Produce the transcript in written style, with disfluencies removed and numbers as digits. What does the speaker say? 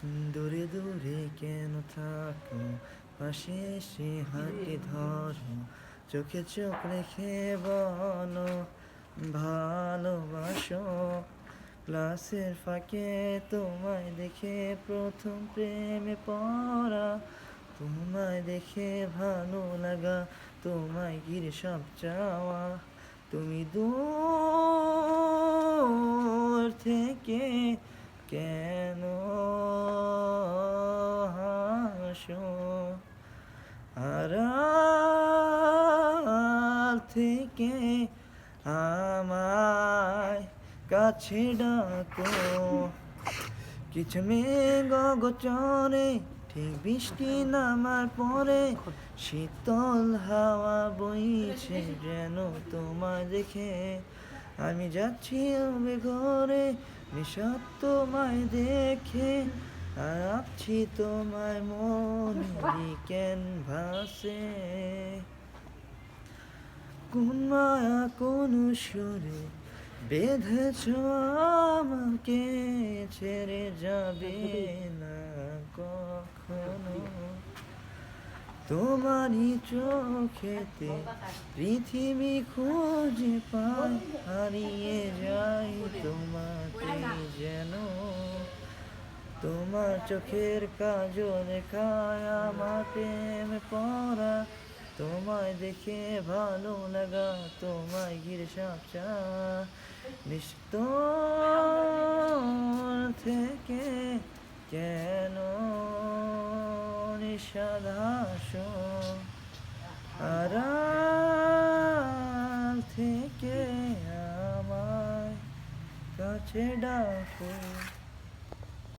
দূরে দূরে কেন থাকো, পাশে এসে হাতে ধরো, চোখে চোখ রেখে বলো ভালোবাসো। ক্লাসের ফাঁকে তোমায় দেখে প্রথম প্রেমে পড়া, তোমায় দেখে ভালো লাগা, তোমায় ঘিরে সব চাওয়া। তুমি দূর থেকে কেন হাসো, আড়াল থেকে আমায় কাছে ডাকো। কিছু মেঘ গগনে ঠিক বৃষ্টি নামার পরে, শীতল হাওয়া বইছে যেন তোমায় দেখে। আমি যাচ্ছি ঘরে নিঃশব্দ তোমায় দেখে, আঁকছি তোমায় মনে ক্যানভাসে। কোন মায়া কোন সুরে বেঁধেছ আমাকে, ছেড়ে যাবে না কখনো। তোমারই চোখেতে পৃথিবী খুঁজে পাই, হারিয়ে যাই তোমাকে যেন। তোমার চোখের কাজল দেখায় আমার প্রেম পড়া, তোমায় দেখে ভালো লাগা, তোমায় ঘিরে সব চাওয়া। নিস্তর থেকে কেন নিষাদ হাসো, আড়াল থেকে আমায় কাছে ডাকো।